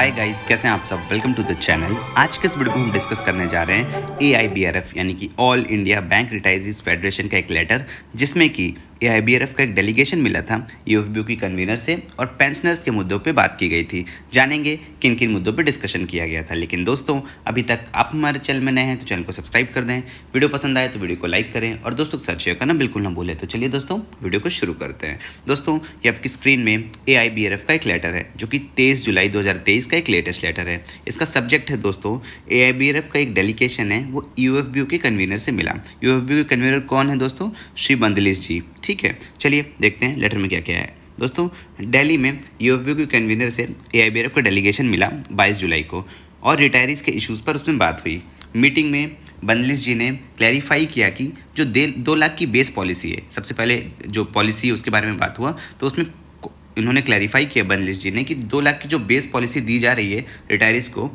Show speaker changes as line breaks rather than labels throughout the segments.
Hi guys, कैसे हैं आप सब। Welcome to the channel. आज के इस वीडियो में हम डिस्कस करने जा रहे हैं AIBRF यानी कि all India bank retirees federation का एक लेटर, जिसमें कि AIBRF का एक डेलीगेशन मिला था UFBU की कन्वीनर से और पेंशनर्स के मुद्दों पे बात की गई थी। जानेंगे किन किन मुद्दों पे डिस्कशन किया गया था। लेकिन दोस्तों, अभी तक आप हमारे चैनल में नए हैं तो चैनल को सब्सक्राइब कर दें, वीडियो पसंद आए तो वीडियो को लाइक करें और दोस्तों के साथ शेयर करना बिल्कुल ना भूलें। तो चलिए दोस्तों, वीडियो को शुरू करते हैं। दोस्तों, ये आपकी स्क्रीन में AIBRF का एक लेटर है जो कि 23 जुलाई 2023 का एक लेटेस्ट लेटर है। इसका सब्जेक्ट है दोस्तों, AIBRF का एक डेलीगेशन है वो UFBU के कन्वीनर से मिला। UFBU के कन्वीनर कौन है दोस्तों? श्री बंदलिश जी। ठीक है, चलिए देखते हैं लेटर में क्या क्या है। दोस्तों, दिल्ली में UFBU के कन्वीनर से AIBRF का डेलीगेशन मिला 22 जुलाई को और रिटायरीज़ के इश्यूज़ पर उसमें बात हुई। मीटिंग में बंदलिश जी ने क्लैरिफाई किया कि जो 2 लाख की बेस पॉलिसी है, सबसे पहले जो पॉलिसी है उसके बारे में बात हुआ, तो उसमें इन्होंने क्लैरिफाई किया बंदलिश जी ने कि 2 लाख की जो बेस पॉलिसी दी जा रही है रिटायरीज़ को,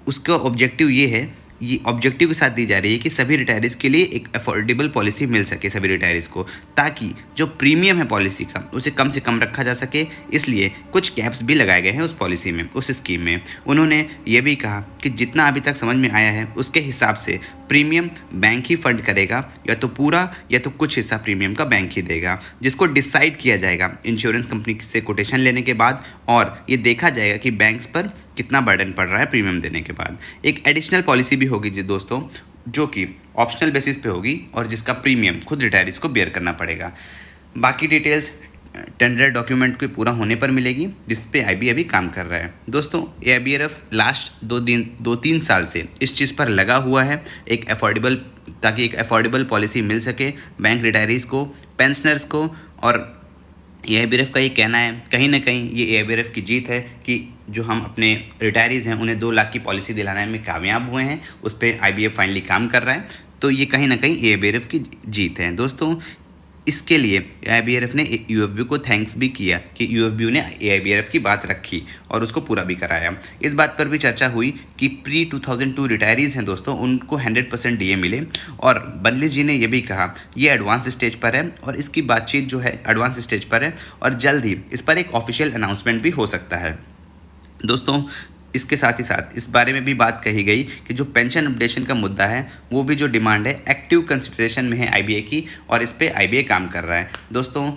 उसका ऑब्जेक्टिव ये ऑब्जेक्टिव के साथ दी जा रही है कि सभी रिटायरीज़ के लिए एक अफोर्डेबल पॉलिसी मिल सके सभी रिटायरीज़ को, ताकि जो प्रीमियम है पॉलिसी का उसे कम से कम रखा जा सके। इसलिए कुछ कैप्स भी लगाए गए हैं उस पॉलिसी में, उस स्कीम में। उन्होंने ये भी कहा कि जितना अभी तक समझ में आया है उसके हिसाब से प्रीमियम बैंक ही फंड करेगा, या तो पूरा या तो कुछ हिस्सा प्रीमियम का बैंक ही देगा, जिसको डिसाइड किया जाएगा इंश्योरेंस कंपनी से कोटेशन लेने के बाद, और ये देखा जाएगा कि बैंक्स पर कितना बर्डन पड़ रहा है प्रीमियम देने के बाद। एक एडिशनल पॉलिसी भी होगी जी दोस्तों, जो कि ऑप्शनल बेसिस पे होगी और जिसका प्रीमियम खुद रिटायरीज को बेयर करना पड़ेगा। बाकी डिटेल्स टेंडर डॉक्यूमेंट के पूरा होने पर मिलेगी, जिस पे IB अभी काम कर रहा है। दोस्तों, AIBRF लास्ट 2-3 साल से इस चीज़ पर लगा हुआ है ताकि एक अफोर्डेबल पॉलिसी मिल सके बैंक रिटायरीज़ को, पेंशनर्स को। और AIBRF का ये कहना है, कहीं ना कहीं ये AIBRF की जीत है कि जो हम अपने रिटायरीज़ हैं उन्हें 2 लाख की पॉलिसी दिलाने में कामयाब हुए हैं। उस पर IBF फाइनली काम कर रहा है, तो ये कहीं ना कहीं AIBRF की जीत है। दोस्तों, इसके लिए AIBRF ने UFBU को थैंक्स भी किया कि UFBU ने AIBRF की बात रखी और उसको पूरा भी कराया। इस बात पर भी चर्चा हुई कि pre-2002 रिटायरीज़ हैं दोस्तों, उनको 100% DA मिले। और बंदलिश जी ने यह भी कहा ये एडवांस स्टेज पर है और इसकी बातचीत जो है एडवांस स्टेज पर है और जल्द ही इस पर एक ऑफिशियल अनाउंसमेंट भी हो सकता है। दोस्तों, इसके साथ ही साथ इस बारे में भी बात कही गई कि जो पेंशन अपडेशन का मुद्दा है वो भी जो डिमांड है एक्टिव कंसिडरेशन में है IBA की, और इस पे IBA काम कर रहा है। दोस्तों,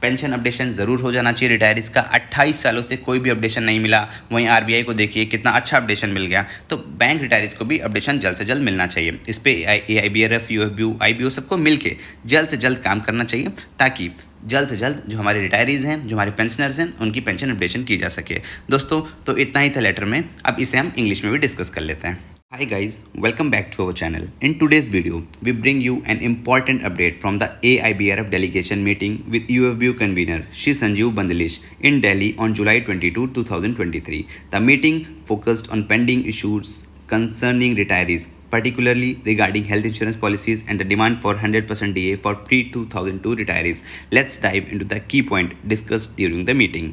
पेंशन अपडेशन ज़रूर हो जाना चाहिए रिटायरीज़ का। 28 सालों से कोई भी अपडेशन नहीं मिला, वहीं RBI को देखिए कितना अच्छा अपडेशन मिल गया, तो बैंक रिटायरीज़ को भी अपडेशन जल्द से जल्द मिलना चाहिए। इस पे AIBRF, UFBU, IBO सबको मिलके जल्द से जल्द काम करना चाहिए, ताकि जल्द से जल्द जो हमारे रिटायरीज़ हैं, जो हमारे पेंशनर्स हैं, उनकी पेंशन अपडेशन की जा सके। दोस्तों, तो इतना ही था लेटर में। अब इसे हम इंग्लिश में भी डिस्कस कर लेते हैं। Hi guys, welcome back to our channel. In today's video, we bring you an important update from the AIBRF delegation meeting with UFBU convener Shri Sanjeev Bandalish in Delhi on July 22, 2023. The meeting focused on pending issues concerning retirees, particularly regarding health insurance policies and the demand for 100% DA for pre-2002 retirees. Let's dive into the key point discussed during the meeting.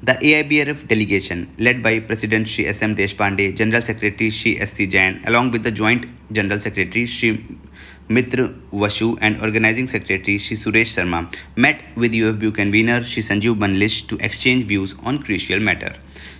The AIBRF delegation, led by President Shri SM Deshpande, General Secretary Shri SC Jain, along with the Joint General Secretary Shri Mitra Vashu and Organizing Secretary Shri Suresh Sharma, met with UFBU convener Shri Sanjeev Bandalish to exchange views on crucial matter.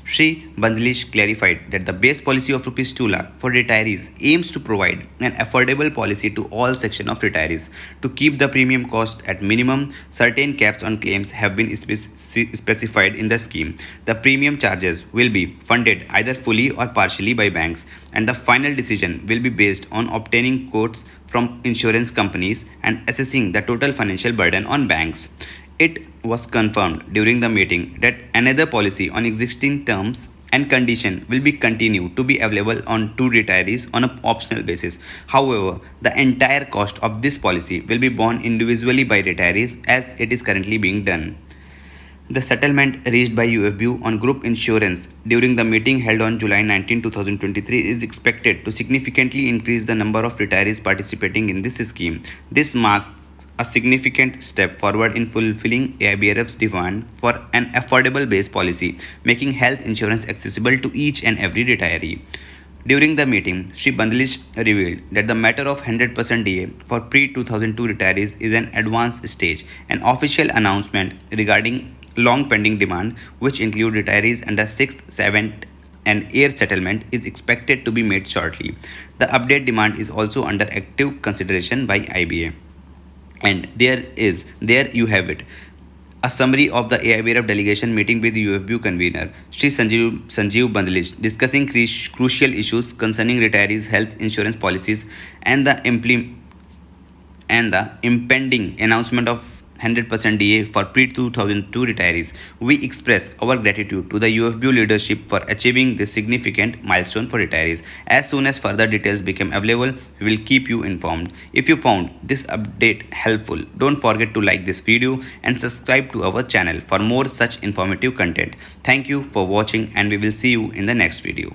Shri Bandalish clarified that the base policy of Rs 2 lakh for retirees aims to provide an affordable policy to all sections of retirees. To keep the premium cost at minimum, certain caps on claims have been specified in the scheme. The premium charges will be funded either fully or partially by banks, and the final decision will be based on obtaining quotes from insurance companies and assessing the total financial burden on banks. It was confirmed during the meeting that another policy on existing terms and condition will be continued to be available on to retirees on an optional basis. However, the entire cost of this policy will be borne individually by retirees as it is currently being done. The settlement reached by UFBU on group insurance during the meeting held on July 19, 2023 is expected to significantly increase the number of retirees participating in this scheme. This marks a significant step forward in fulfilling AIBRF's demand for an affordable base policy, making health insurance accessible to each and every retiree. During the meeting, Shri Bandalish revealed that the matter of 100% DA for pre-2002 retirees is an advanced stage. An official announcement regarding long pending demand, which include retirees under 6th, 7th, and 8th settlement, is expected to be made shortly. The update demand is also under active consideration by IBA. And there you have it. A summary of the AIBRF delegation meeting with UFBU convener Sri Sanjeev Bandlich, discussing crucial issues concerning retirees' health insurance policies and the impending announcement of 100% DA for pre-2002 retirees. We express our gratitude to the UFBU leadership for achieving this significant milestone for retirees. As soon as further details become available, we will keep you informed. If you found this update helpful, don't forget to like this video and subscribe to our channel for more such informative content. Thank you for watching, and we will see you in the next video.